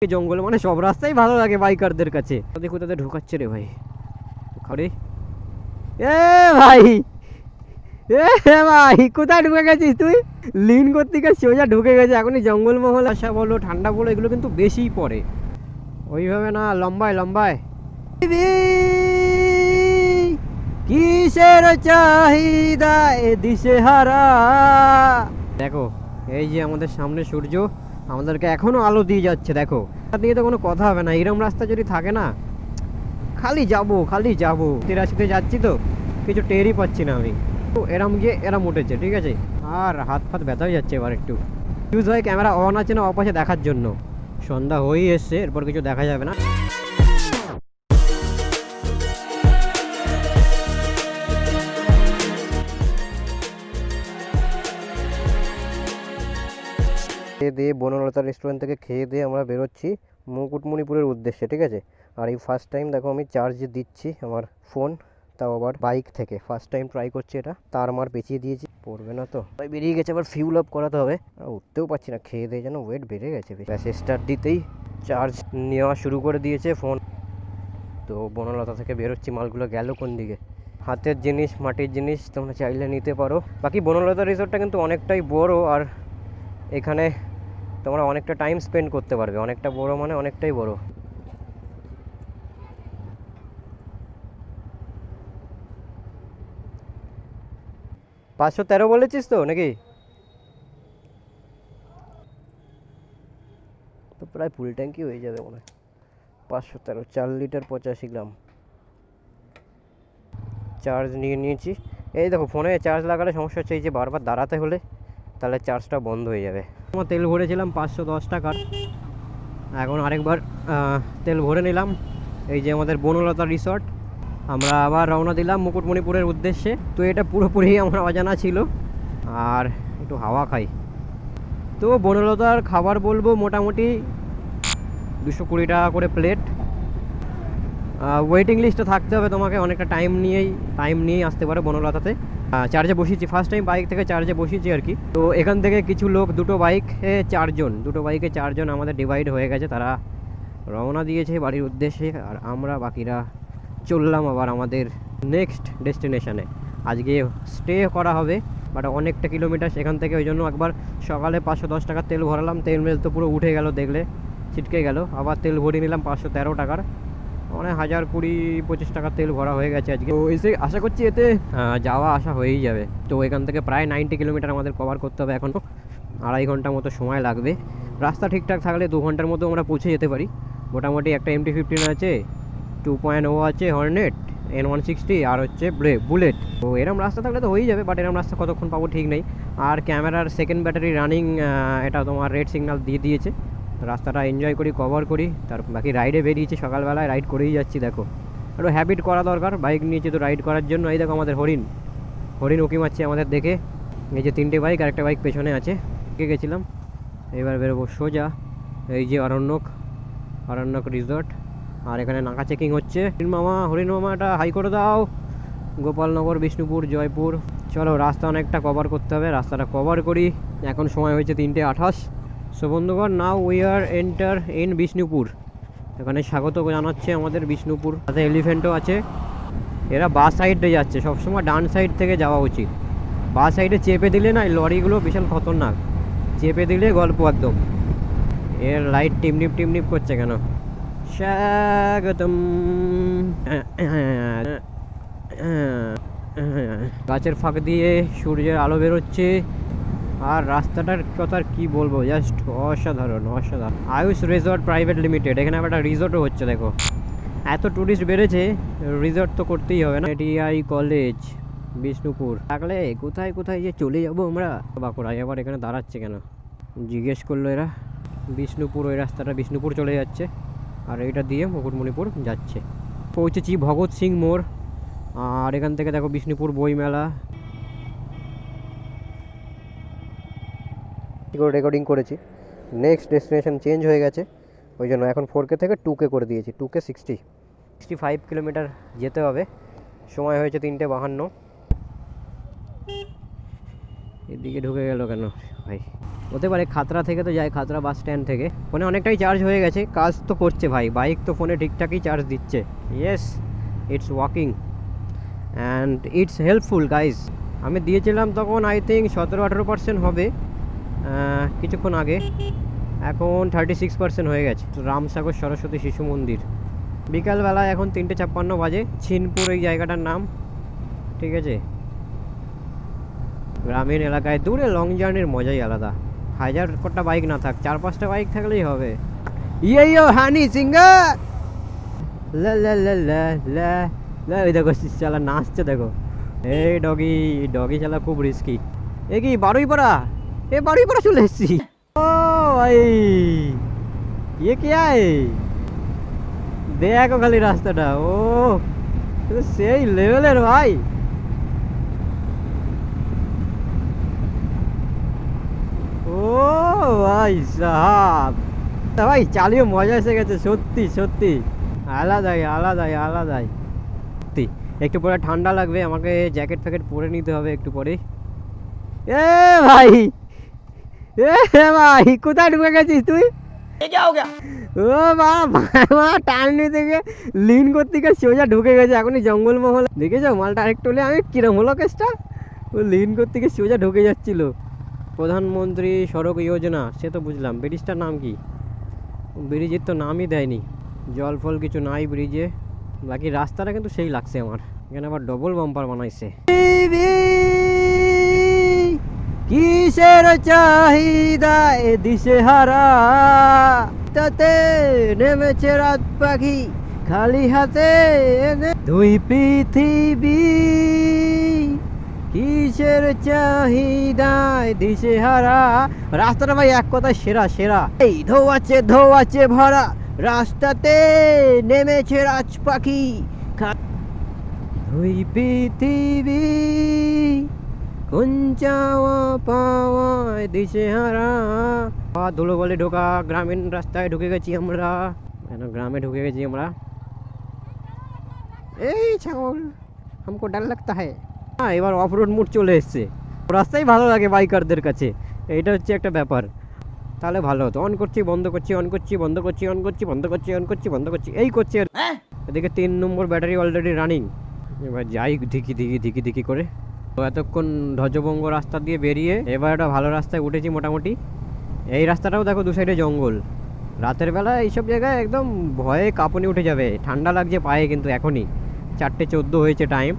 জঙ্গল মানে সব রাস্তাই ভালো লাগে বাইকারদের কাছে। দেখো তাদের ঢোকাচ্ছে রে ভাই। আরে এ ভাই, এ ভাই কোথায় ঢুকে গেছিস তুই? লিন করতে গিয়ে সোজা ঢুকে গেছে। এখনই জঙ্গলমহল আসা বলো ঠান্ডা বলো এগুলো কিন্তু বেশিই পড়ে, ওইভাবে না, লম্বায় লম্বায়। কিসের চাহিদা এ দিশেহারা। দেখো এই যে আমাদের সামনে সূর্য আমাদেরকে এখনো আলো দিয়ে যাচ্ছে। দেখো দিয়ে তো কোনো কথা হবে না, এরম রাস্তা যদি থাকে না খালি যাবো খালি যাবো। 83-তে যাচ্ছি তো কিছু টেরই পাচ্ছি না আমি। তো এরম গিয়ে এরম উঠেছে, ঠিক আছে। আর হাত ফাত ব্যথা হয়ে যাচ্ছে এবার একটু। ইউজ হয় ক্যামেরা অন আছে না অফ আছে দেখার জন্য। সন্ধ্যা হয়েই এসছে, এরপর কিছু দেখা যাবে না। খেয়ে দিয়ে বনলতা রেস্টুরেন্ট থেকে খেয়ে দিয়ে আমরা বেরোচ্ছি মুকুটমণিপুরের উদ্দেশ্যে, ঠিক আছে। আর এই ফার্স্ট টাইম দেখো আমি চার্জ দিচ্ছি আমার ফোন, তাও আবার বাইক থেকে। ফার্স্ট টাইম ট্রাই করছি এটা। তার মার পেঁচিয়ে দিয়েছি, পড়বে না তো। বেরিয়ে গেছে, আবার ফিউল আপ করাতে হবে। উঠতেও পারছি না, খেয়ে দিয়ে যেন ওয়েট বেড়ে গেছে। স্টার্ট দিতেই চার্জ নেওয়া শুরু করে দিয়েছে ফোন। তো বনলতা থেকে বেরোচ্ছি, মালগুলো গেল কোন দিকে। হাতের জিনিস মাটির জিনিস তোমরা চাইলে নিতে পারো। বাকি বনলতা রিসোর্টটা কিন্তু অনেকটাই বড়, আর এখানে তোমরা অনেকটা টাইম স্পেন্ড করতে পারবে। অনেকটা বড় মানে অনেকটাই বড়। পাঁচশো 13 বলেছিস তো নাকি? তো প্রায় ফুল ট্যাঙ্কি হয়ে যাবে মনে হয়। 513, 4 লিটার 85 গ্রাম। চার্জ নিয়ে নিয়েছি। এই দেখো ফোনে চার্জ লাগালে সমস্যা হচ্ছে এই যে বারবার দাঁড়াতে হলে, তাহলে চার্জটা বন্ধ হয়ে যাবে। আমার তেল ভরেছিলাম 510 টাকার। এখন আরেকবার তেল ভরে নিলাম। এই যে আমাদের বনলতা রিসর্ট, আমরা আবার রওনা দিলাম মুকুটমণিপুরের উদ্দেশ্যে। তো এটা পুরোপুরি আমার অজানা ছিল। আর একটু হাওয়া খাই। তো বনলতার খাবার বলবো মোটামুটি 220 টাকা করে প্লেট। ওয়েটিং লিস্টে থাকতে হবে তোমাকে, অনেকটা টাইম নিয়েই আসতে পারো বনলতাতে। চার্জে বসিয়েছি, ফার্স্ট টাইম বাইক থেকে চার্জে বসিয়েছি আর কি। তো এখান থেকে কিছু লোক, দুটো বাইকে চারজন আমাদের ডিভাইড হয়ে গেছে। তারা রওনা দিয়েছে বাড়ির উদ্দেশ্যে, আর আমরা বাকিরা চললাম আবার আমাদের নেক্সট ডেস্টিনেশনে। আজকে স্টে করা হবে, বাট অনেকটা কিলোমিটার সেখান থেকে, ওই জন্য একবার সকালে 510 টাকার তেল ভরালাম। তেল মেল তো পুরো উঠে গেল, দেখলে ছিটকে গেল। আবার তেল ভরিয়ে নিলাম 513 টাকার, মানে 1020-25 টাকার তেল ভরা হয়ে গেছে আজকে। তো এসে আশা করছি এতে যাওয়া আসা হয়েই যাবে। তো এখান থেকে প্রায় 90 কিলোমিটার আমাদের কভার করতে হবে এখনও। 2.5 ঘন্টা মতো সময় লাগবে। রাস্তা ঠিকঠাক থাকলে 2 ঘন্টার মতো আমরা পৌঁছে যেতে পারি। মোটামুটি একটা MT-15 আছে, 2.0 আছে হর্নেট, N160 আর হচ্ছে বুলেট। তো এরম রাস্তা থাকলে তো হয়েই যাবে, বাট এরম রাস্তা কতক্ষণ পাবো ঠিক নেই। আর ক্যামেরার সেকেন্ড ব্যাটারি রানিং, এটা তোমার রেড সিগন্যাল দিয়ে দিয়েছে। রাস্তাটা এনজয় করি, কভার করি। তার বাকি রাইডে বেরিয়েছি, সকালবেলায় রাইড করেই যাচ্ছি। দেখো একটু হ্যাবিট করা দরকার, বাইক নিয়েছি তো রাইড করার জন্য। এই দেখো আমাদের হরিণ উঁকি মারছে আমাদের দেখে। এই যে 3টে বাইক, আর একটা বাইক পেছনে আছে। গেছিলাম, এবার বেরোবো সোজা এই যে অরণ্যক রিসর্ট। আর এখানে নাকা চেকিং হচ্ছে। হরিণ মামা এটা হাই করে দাও। গোপালনগর, বিষ্ণুপুর, জয়পুর। চলো রাস্তা অনেকটা কভার করতে হবে, রাস্তাটা কভার করি। এখন সময় হয়েছে 3:28। সো বন্ধুগণ, now we are enter in Bishnupur. এখানে স্বাগত জানাচ্ছে আমাদের বিষ্ণুপুর। সাথে এলিফ্যান্টও আছে। এরা বাস সাইডে যাচ্ছে, সবসময় ডান সাইড থেকে যাওয়া উচিত। বাস সাইডে চেপে দিলে না, লরিগুলো বিশাল খতরনাক, চেপে দিলে গল্প একদম। এর লাইট টিমনিপ করছে কেন? স্বাগতম। গাছের ফাঁক দিয়ে সূর্যের আলো বেরোচ্ছে। আর রাস্তাটার কথা কি বলবো, জাস্ট অসাধারণ। আয়ুষ রিসর্ট প্রাইভেট লিমিটেড, এখানে একটা রিসর্টও হচ্ছে। দেখো এত টুরিস্ট বেড়েছে, রিসর্ট তো করতেই হবে না। TI কলেজ বিষ্ণুপুর থাকলে কোথায় কোথায় যে চলে যাবো আমরা। বাঁকুড়ায় আবার এখানে দাঁড়াচ্ছে কেন জিজ্ঞেস করলো এরা। বিষ্ণুপুর, ওই রাস্তাটা বিষ্ণুপুর চলে যাচ্ছে, আর এইটা দিয়ে মুকুটমণিপুর যাচ্ছে। পৌঁছেছি ভগৎ সিং মোড়। আর এখান থেকে দেখো বিষ্ণুপুর বইমেলা। রেকর্ডিং করেছি, নেক্সট ডেস্টিনেশন চেঞ্জ হয়ে গেছে, ওই জন্য এখন 4K থেকে 2K করে দিয়েছি। 2K 65 কিলোমিটার যেতে হবে। সময় হয়েছে 3:52। এদিকে ঢুকে গেল কেন ভাই? হতে পারে খাতড়া থেকে তো যায়, খাতড়া বাস স্ট্যান্ড থেকে। ফোনে অনেকটাই চার্জ হয়ে গেছে, কাজ তো করছে ভাই, বাইক তো ফোনে ঠিকঠাকই চার্জ দিচ্ছে। Yes, it's working and it's helpful guys. আমি দিয়েছিলাম তখন আই থিঙ্ক 17-18% হবে কিছুক্ষণ আগে, এখন 36% হয়ে গেছে। রামসাগর সরস্বতী শিশু মন্দির, বিকালবেলা এখন 3:56 বাজে। ছিনপুর এই জায়গাটার নাম, ঠিক আছে। গ্রামীণ এলাকায় দূরে লং জার্নির মজাই আলাদা। হাজার কটা বাইক না থাক, 4-5টা বাইক থাকলেই হবে। ইয়ো হানি সিঙ্গার লা লা লা লা লা লা, ওই দেখো চালা নাচছে দেখো। এই ডগি ডগি চালা খুব রিস্কি। এ কি বারুইপাড়া? এ বারুইপাড়া চলে এসেছি। ও ভাই ये क्या है? দেখো খালি রাস্তাটা, ও সেই লেভেলের ভাই। ও ভাই সাহাব, ভাই চালিয়ে মজা এসে গেছে সত্যি সত্যি, আলাদাই আলাদাই আলাদাই। একটু পরে ঠান্ডা লাগবে, আমাকে জ্যাকেট ফ্যাকেট পরে নিতে হবে একটু পরে। এ ভাই, এ ভাই কোথায় ঢুকে গেছিস তুই? ও মা টার্নি থেকে লিন করতে গিয়ে সোজা ঢুকে গেছে এখনই জঙ্গলমহল। দেখেছো মালটা আরেকটু হলে আমি কিরম হলো কেসটা, ও লিন করতে গিয়ে সোজা ঢুকে যাচ্ছিল। প্রধানমন্ত্রী সড়ক যোজনা, সে তো বুঝলাম, ব্রিজটার নাম কি? ব্রিজের তো নামই দেয়নি, জল ফল কিছু নাই ব্রিজে। বাকি রাস্তাটা কিন্তু সেই লাগছে আমার। এখানে আবার ডবল বাম্পার বানাইছে। কিসের চাহিদা এ দিশে হারা, তাতে নেমেছে রাত পাখি খালি হাতে। দুই পৃথিবী কিসের চাহিদায় দিশে হারা। রাস্তাটা ভাই এক কথায় সেরা সেরা। এই ধোয়াচ্ছে ধোয়াচ্ছে ভরা রাস্তাতে নেমেছে রাজ পাখি। দুই পৃথিবী কোন চাওয়া পাওয়ায় দিশে হারা। ধুলো বলে ঢোকা গ্রামীণ রাস্তায় ঢুকে গেছি আমরা, গ্রামে ঢুকে গেছি আমরা। এই ছাগল हमको डर लगता है। হ্যাঁ এবার অফ রোড মুড চলে এসছে, রাস্তাই ভালো লাগে বাইকারদের কাছে, এইটা হচ্ছে একটা ব্যাপার। তাহলে ভালো হতো। অন করছি বন্ধ করছি, অন করছি বন্ধ করছি, অন করছি বন্ধ করছি, অন করছি বন্ধ করছি, এই করছি। এদিকে 3 নম্বর ব্যাটারি অলরেডি রানিং। এবার যাই ধিকি ধিকি ধিকি ধিকি করে। তো এতক্ষণ ধ্বজভঙ্গ রাস্তা দিয়ে বেরিয়ে এবার একটা ভালো রাস্তায় উঠেছি মোটামুটি। এই রাস্তাটাও দেখো দু সাইডে জঙ্গল, রাতের বেলা এইসব জায়গায় একদম ভয়ে কাঁপুনি উঠে যাবে। ঠান্ডা লাগছে পায়ে কিন্তু এখনই, 4:14 হয়েছে টাইম।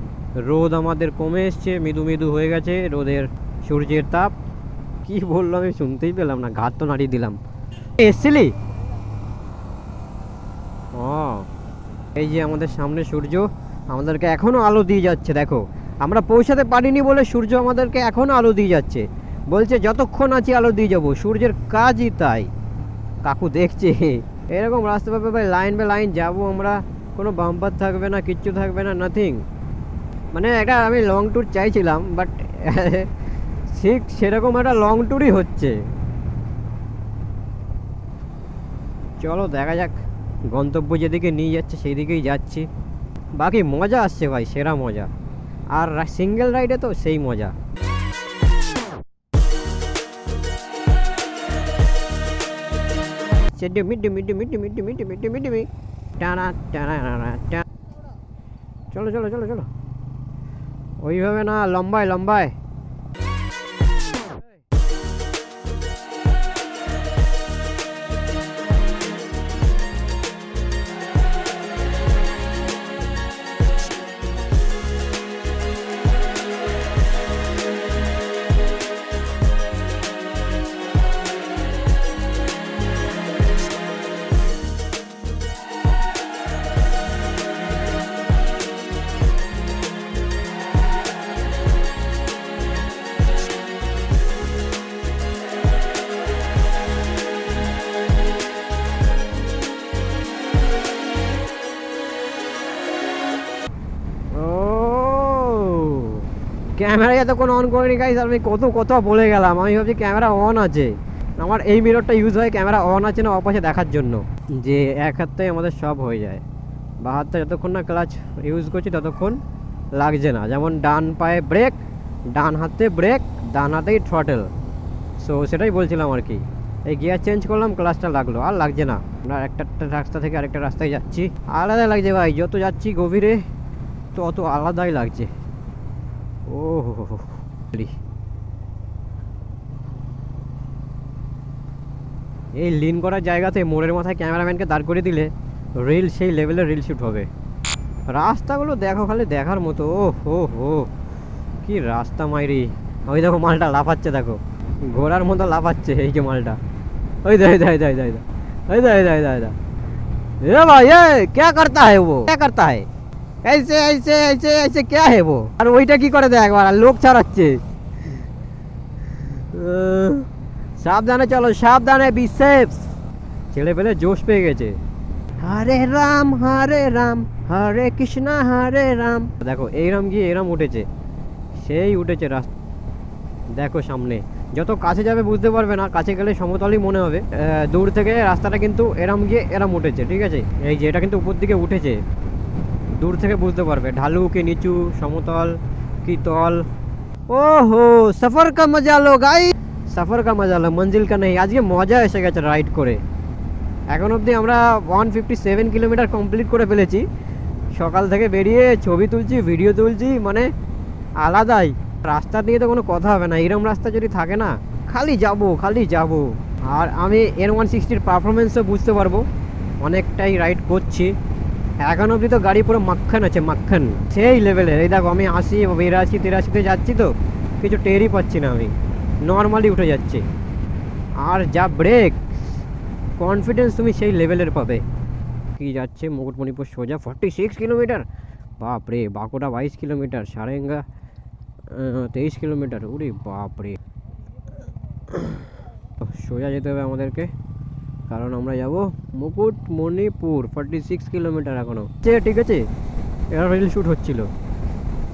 রোদ আমাদের কমে এসছে, মৃদু মৃদু হয়ে গেছে রোদের, সূর্যের তাপ। কি বললো আমি শুনতেই পেলাম না, ঘাত তো নাড়িয়ে দিলাম। এসছিলি? ও এই যে আমাদের সামনে সূর্য আমাদেরকে এখনো আলো দিয়ে যাচ্ছে। দেখো আমরা পৌঁছাতে পারিনি বলে সূর্য আমাদেরকে এখনো আলো দিয়ে যাচ্ছে, বলছে যতক্ষণ আছি আলো দিয়ে যাবো। সূর্যের কাজই তাই। কাকু দেখছে এরকম রাস্তা পাবে ভাই, লাইন বাই লাইন যাবো আমরা, কোনো বাম্পার থাকবে না, কিচ্ছু থাকবে না, নাথিং। মানে একটা আমি লং ট্যুর চাইছিলাম, বাট ঠিক সেরকম একটা লং ট্যুরই হচ্ছে। চলো দেখা যাক, গন্তব্য যেদিকে নিয়ে যাচ্ছে সেই দিকেই যাচ্ছি। বাকি মজা আসছে ভাই, সেরা মজা। আর সিঙ্গেল রাইডে তো সেই মজা। চলো চলো চলো চলো, ওইভাবে না, লম্বায় লম্বায়। ক্যামেরা এতক্ষণ অন করিনি গাইস, আমি কত কথা বলে গেলাম। আমি ভাবছি ক্যামেরা অন আছে, আমার এই মিররটা ইউজ হয় ক্যামেরা অন আছে না অফ আছে দেখার জন্য, যে এক হাতটাই আমাদের সব হয়ে যায়। বা হাতটা যতক্ষণ না ক্লাচ ইউজ করছি ততক্ষণ লাগছে না। যেমন ডান পায়ে ব্রেক, ডান হাতে ব্রেক, ডান হাতেই থ্রটেল। সো সেটাই বলছিলাম আর কি। এই গিয়ার চেঞ্জ করলাম, ক্লাসটা লাগলো, আর লাগছে না। আমরা একটা রাস্তা থেকে আরেকটা রাস্তায় যাচ্ছি, আলাদা লাগছে ভাই। যত যাচ্ছি গভীরে তো অত আলাদাই লাগছে। ও হো, এই লিন করার জায়গাতে মোড়ের মাথায় ক্যামেরাম্যানকে দাঁড় করে দিলে রিল সেই লেভেলের রিল শ্যুট হবে। রাস্তাগুলো দেখো, খালি দেখার মতো। ও হো হো, কি রাস্তা মাইরি। ওই দেখো মালটা লাফাচ্ছে, দেখো ঘোড়ার মতো লাফাচ্ছে এই যে মালটা। ওই দে দে দে দে ওই দে দে দে দে ए भाई ये क्या करता है, वो क्या करता है, ऐसे ऐसे ऐसे ऐसे क्या है वो। আর ওইটা কি করে দেখ, একবার লোক ছাড়াচ্ছে। সাবধানে চলো, সাবধানে, বি সেফ। ছেলে পেলে জোশ পেয়ে গেছে। হরে রাম হরে কৃষ্ণ হরে রাম। দেখো এইরাম গিয়ে এরাম উঠেছে, সেই উঠেছে রাস্তা। দেখো সামনে যত কাছে যাবে বুঝতে পারবে না, কাছে গেলে সমতলই মনে হবে। দূর থেকে রাস্তাটা কিন্তু এরাম গিয়ে এরাম উঠেছে, ঠিক আছে। এই যে এটা কিন্তু উপর দিকে উঠেছে, দূর থেকে বুঝতে পারবে ঢালু কি নিচু, সমতল কি তল। ও হো, সফর কা মজা লো গাই, সফর কা মজা লো, মঞ্জিল কা নেই। আজকে মজা এসে গেছে রাইড করে। এখন অবধি আমরা 157 কিলোমিটার কমপ্লিট করে ফেলেছি। সকাল থেকে বেরিয়ে ছবি তুলছি, ভিডিও তুলছি, মানে আলাদাই। রাস্তা নিয়ে তো কোনো কথা হবে না, এরম রাস্তা যদি থাকে না, খালি যাব। আর আমি N160-র পারফরমেন্সও বুঝতে পারবো, অনেকটাই রাইড করছি। এখন অবধি তো গাড়ি পুরো মাখন আছে, মাখন সেই লেভেলের। এই দেখো আমি 80, 82, 83-তে যাচ্ছি, তো কিছু টেরই পাচ্ছি না, আমি নর্মালি উঠে যাচ্ছি। আর যা ব্রেক, কনফিডেন্স তুমি সেই লেভেলের পাবে। কি যাচ্ছে মুকুটমণিপুর সোজা 46 কিলোমিটার, বাপরে। Bankura 22 kilometre, Sarenga 23 kilometre. ওরে বাপরে, সোজা যেতে হবে আমাদেরকে, কারণ আমরা যাব মুকুটমণিপুর। 46 কিলোমিটার এখনো, ঠিক আছে। এরা রিল শ্যুট হচ্ছিল,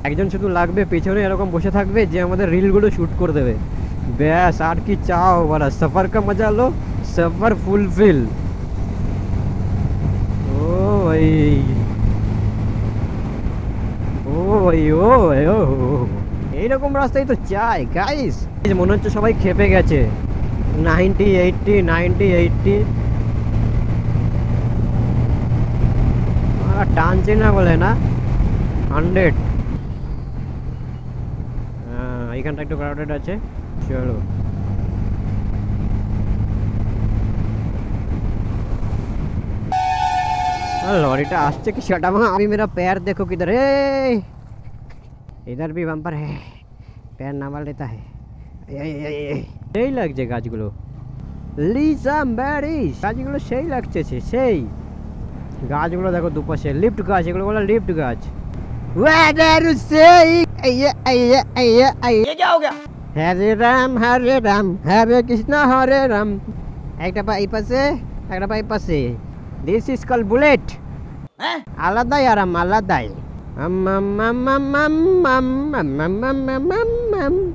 একজন শুধু লাগবে পেছনে, এরকম বসে থাকবে যে আমাদের রিলগুলো শ্যুট করে দেবে, ব্যাস। আর কি চাও বলা, সফর কা মজা লো, সফর ফুলফিল। ও ভাই, ও ভাই, ও এইরকম রাস্তাই তো চাই গাইস। মনে হচ্ছে সবাই খেপে গেছে। 90, 80, 90, 80 টানছে না বলে না, 100। এইখানটা একটু ক্রাউডেড আছে, চলো। लॉरीटा आसছে কি সেটা আমি मेरा पैर देखो किधर है, इधर भी बम्पर है, पैर नामा लेता है। সেই লাগছে গাছগুলো, লিসাম ব্যারিস গাছগুলো সেই লাগছে, সেই গাছগুলো দেখো দুপাশে লিফট গাছ, এগুলো বলে লিফট গাছ। হরে রাম হরে কৃষ্ণ হরে রাম। একটা পা এই পাশে, একটা পা এই পাশে। This is call bullet. আলাদাই আরাম, আলাদাই।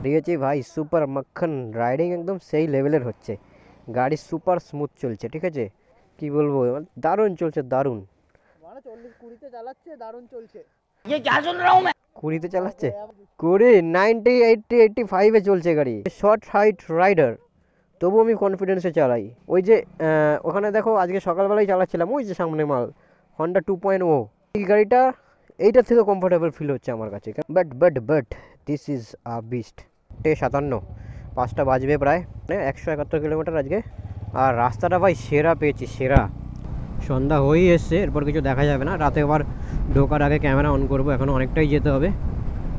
দিয়েছি ভাই সুপার মাখন রাইডিং, একদম সেই লেভেলের হচ্ছে। গাড়ি সুপার স্মুথ চলছে, ঠিক আছে। কি বলবো, দারুণ চলছে, দারুণ। 40-20-তে চালাচ্ছে, দারুণ চলছে। 20-তে চালাচ্ছে, 20, 90, 80, 85-এ চলছে গাড়ি। শর্ট হাইট রাইডার, তবু আমি কনফিডেন্সে চালাই। ওই যে ওখানে দেখো, আজকে সকালবেলায় চালাচ্ছিলাম, ওই যে সামনে মাল হন্ডা 2.0। এই গাড়িটা এইটার থেকে কমফোর্টেবল ফিল হচ্ছে আমার কাছে। But this is a beast. 57, 5টা বাজবে প্রায়, 171 কিলোমিটার আজকে। আর রাস্তাটা ভাই সেরা পেয়েছি, সেরা। সন্ধ্যা হয়েই এসছে, এরপর কিছু দেখা যাবে না। রাতে আবার ঢোকার আগে ক্যামেরা অন করবো, এখনও অনেকটাই যেতে হবে।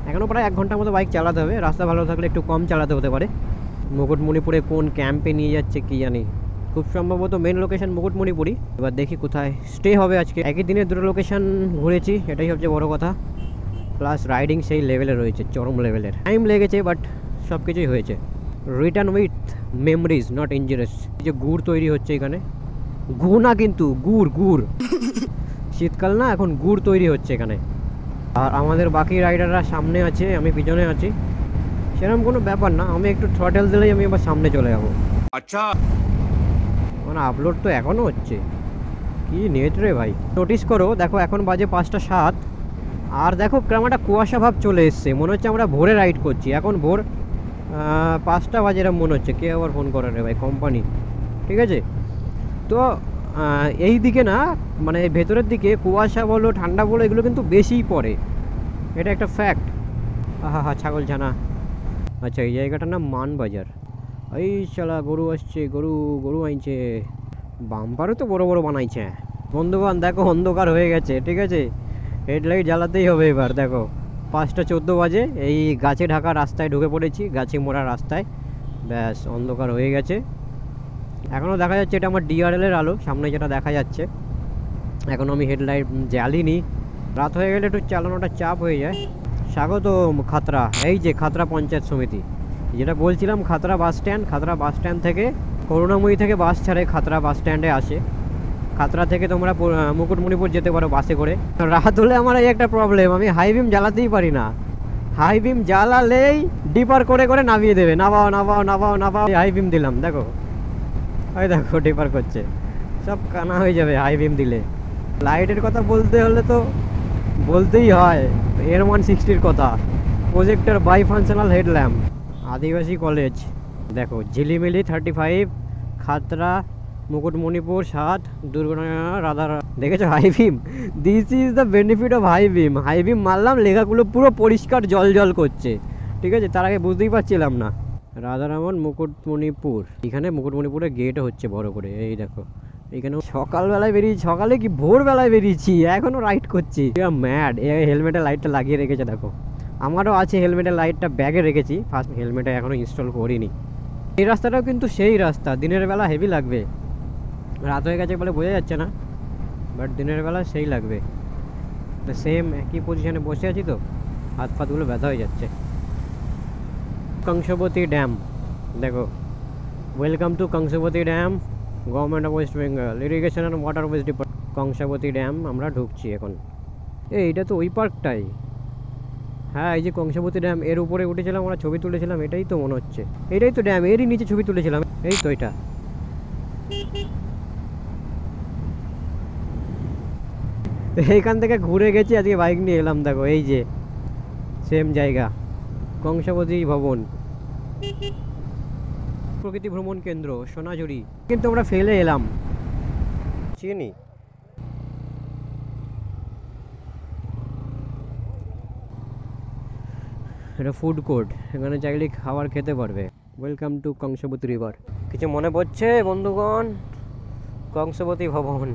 এখনও প্রায় 1 ঘন্টার মতো বাইক চালাতে হবে। রাস্তা ভালো থাকলে একটু কম চালাতে হতে পারে। মুকুটমণিপুরে কোন ক্যাম্পে নিয়ে যাচ্ছে কি জানি, খুব সম্ভবত মেন লোকেশন মুকুটমণিপুরই। এবার দেখি কোথায় স্টে হবে আজকে। একই দিনে দুটো লোকেশন ঘুরেছি, এটাই সবচেয়ে বড় কথা। প্লাস রাইডিং সেই লেভেলে রয়েছে, চরম লেভেলের। টাইম লেগেছে, বাট সব কিছুই হয়েছে। Return with memories, not injurious. এই যে গুড় তৈরি হচ্ছে এখানে, গুড় না কিন্তু গুড় শীতকাল না, এখন গুড় তৈরি হচ্ছে এখানে। আর আমাদের বাকি রাইডাররা সামনে আছে, আমি পিছনে আছি। সেরকম কোনো ব্যাপার না, আমি একটু থ্রটেল দিলেই আমি আবার সামনে চলে যাবো। আচ্ছা, মানে আপলোড তো এখনও হচ্ছে, কি নেট রে ভাই। নোটিস করো, দেখো এখন বাজে 5টা 7। আর দেখো কেমন একটা কুয়াশা ভাব চলে এসছে, মনে হচ্ছে আমরা ভোরে রাইড করছি। এখন ভোর 5টা বাজে এরকম মনে হচ্ছে। কে আবার ফোন করে রে ভাই, কোম্পানি। ঠিক আছে, তো এই দিকে না, মানে ভেতরের দিকে কুয়াশা বলো ঠান্ডা বলো এগুলো কিন্তু বেশিই পড়ে, এটা একটা ফ্যাক্ট। হা হা, ছাগল ছানা। আচ্ছা, এই জায়গাটার নাম মানবাজার। এই শালা গরু আসছে, গরু গরু আইছে। বাম্পারও তো বড় বড় বানাইছে। বন্ধুবান দেখো অন্ধকার হয়ে গেছে, ঠিক আছে, হেডলাইট জ্বালাতেই হবে এবার। দেখো 5টা 14 বাজে, এই গাছে ঢাকা রাস্তায় ঢুকে পড়েছি, গাছে মোড়া রাস্তায়। ব্যাস অন্ধকার হয়ে গেছে। এখনও দেখা যাচ্ছে এটা আমার ডিআরএলের আলো, সামনে যেটা দেখা যাচ্ছে। এখনও আমি হেডলাইট জ্বালিনি। রাত হয়ে গেলে একটু চালানোটা চাপ হয়ে যায়। স্বাগত খাতড়া, এই যে খাতড়া পঞ্চায়েত সমিতি, যেটা বলছিলাম Khatra bus stand. Khatra bus stand থেকে করুণাময়ী থেকে বাস ছাড়ে, খাতড়া বাস স্ট্যান্ডে আসে। খাতড়া থেকে তোমরা মুকুটমণিপুর যেতে পারো বাসে করে। রাত হলে আমার এই একটা প্রবলেম, আমি হাই বিম জ্বালাতেই পারি না। হাই বিম জ্বালালেই ডিপার করে করে নামিয়ে দেবে, নামাও নামাও নামাও নামাও। হাই বিম দিলাম, দেখো ওই দেখো ডিপার করছে, সব কানা হয়ে যাবে হাই বিম দিলে। লাইটের কথা বলতে হলে তো বলতেই হয় AR-160-র কথা, প্রজেক্টর বাই ফাংশনাল হেডল্যাম্প। আদিবাসী কলেজ দেখো, ঝিলিমিলি 35, খাতড়া, মুকুটমণিপুর 7, দুর্গানগর রাধার। দেখেছো high beam? This is the benefit of high beam. High beam মারলাম, লেখাগুলো পুরো পরিষ্কার জল জল করছে। ঠিক আছে, তার আগে বুঝতেই পারছিলাম না। রাধারামন মুকুটমণিপুর, এখানে মুকুটমণিপুরের গেট হচ্ছে বড় করে, এই দেখো এখানে। সকালবেলায় বেরিয়েছি, সকালে কি ভোরবেলায় বেরিয়েছি, এখনও রাইড করছি। ম্যাড। হেলমেটের লাইটটা লাগিয়ে রেখেছে দেখো, আমারও আছে হেলমেটের লাইটটা, ব্যাগে রেখেছি। ফার্স্ট হেলমেটে এখনও ইনস্টল করিনি। এই রাস্তাটাও কিন্তু সেই রাস্তা, দিনের বেলা হেভি লাগবে। রাত হয়ে গেছে বলে বোঝা যাচ্ছে না, বাট দিনের বেলা সেই লাগবে। সেম একই পজিশনে বসে আছি তো, হাত পাতগুলো ব্যথা হয়ে যাচ্ছে। কংসবতী ড্যাম দেখো, welcome to Kangsabati dam, government of West Bengal, irrigation and waterways department. Kangsabati dam আমরা ঢুকছি এখন। এইটা তো ওই পার্কটাই। হ্যাঁ, এই যে কংসাবতী ড্যাম, এর উপরে উঠেছিলাম আমরা, ছবি তুলেছিলাম, এটাই তো মনে হচ্ছে। এটাই তো ড্যাম, এরই নিচে ছবি তুলেছিলাম, এই তো এটা। এইখান থেকে ঘুরে গেছি, আজকে বাইক নিয়ে এলাম। দেখো এই যে সেম জায়গা, কংসাবতী ভবন, প্রকৃতি ভ্রমণ কেন্দ্র সোনাঝুরি। কিন্তু আমরা ফেলে এলাম, চিনি। এটা ফুড কোর্ট, এখানে চাইলে খাবার খেতে পারবে। Welcome to Kangsabati river. কিছু মনে পড়ছে বন্ধুগণ? কংসাবতী ভবন,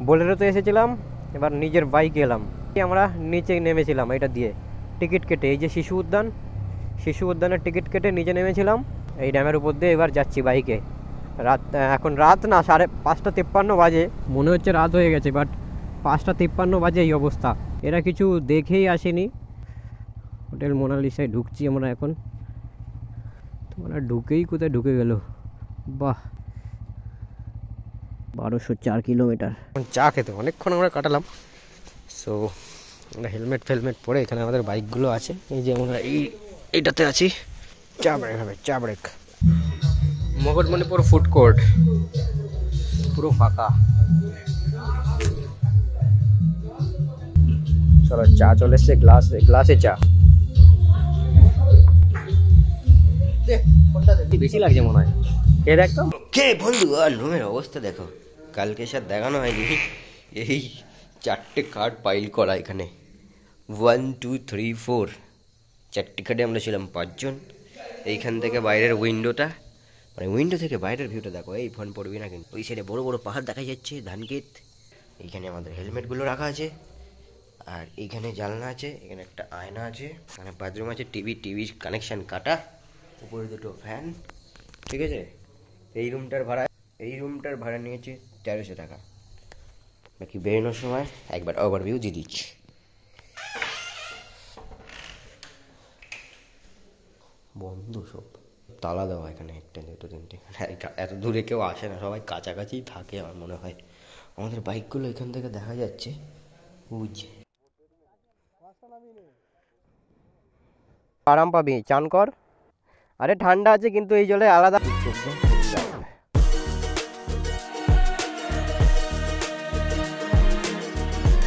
বোলেরোতে এসেছিলাম, এবার নিজের বাইকে এলাম। আমরা নিচে নেমেছিলাম এটা দিয়ে টিকিট কেটে, এই যে শিশু উদ্যান, শিশু উদ্যানের টিকিট কেটে নিচে নেমেছিলাম এই ড্যামের উপর দিয়ে। এবার যাচ্ছি বাইকে। রাত, এখন রাত না, 5:53 বাজে। মনে হচ্ছে রাত হয়ে গেছে, বাট 5:53 বাজে এই অবস্থা। এরা কিছু দেখেই আসেনি। হোটেল মোনালিসায় ঢুকছি আমরা এখন। তোমরা ঢুকেই কোথায় ঢুকে গেল, বাহ। 1204 কিলোমিটার। চা খেতে অনেকক্ষণ আমরা কাটালাম। সো আমরা হেলমেট ফেলমেট পরে, এখানে আমাদের বাইকগুলো আছে, এই যে আমরা এইটাতে আছি। চা ব্রেক হবে, চা ব্রেক। মুকুটমণিপুর ফুড কোর্ট পুরো ফাঁকা। চলো, চা চলে এসছে, গ্লাসে চা। বেশি লাগছে মনে হয়, কে দেখতো কে বন্ধু। আর রুমের অবস্থা দেখো, কালকে সাথে দেখানো হয়নি, এই 4টে কার্ড পাইল করা এখানে। 1 2 3 4, 4টে কার্ডে আমরা ছিলাম 5 জন। এইখান থেকে বাইরের উইন্ডোটা, মানে উইন্ডো থেকে বাইরের ভিউটা দেখো, এই ফোন পড়বি না কিন্তু। ওই সাইডে বড় বড় পাহাড় দেখা যাচ্ছে, ধানক্ষেত। এইখানে আমাদের হেলমেটগুলো রাখা আছে, আর এইখানে জানলা আছে, এখানে একটা আয়না আছে, এখানে বাথরুম আছে, টিভি কানেকশন কাটা, উপরে দুটো ফ্যান। ঠিক আছে, এই রুমটার ভাড়া নিয়েছে 1300 টাকা। বাকি বেরোনোর সময় একবার ওভারভিউ দিয়ে দিচ্ছি। বন্ধ সব, তালা দেওয়া এখানে, 1 2 3 এত দূরে কেউ আসে না, সবাই কাছাকাছিই থাকে আমার মনে হয়। আমাদের বাইকগুলো এখান থেকে দেখা যাচ্ছে, বুঝছে। আরাম পাবি, চান কর। আরে ঠান্ডা আছে কিন্তু এই জলে আলাদা।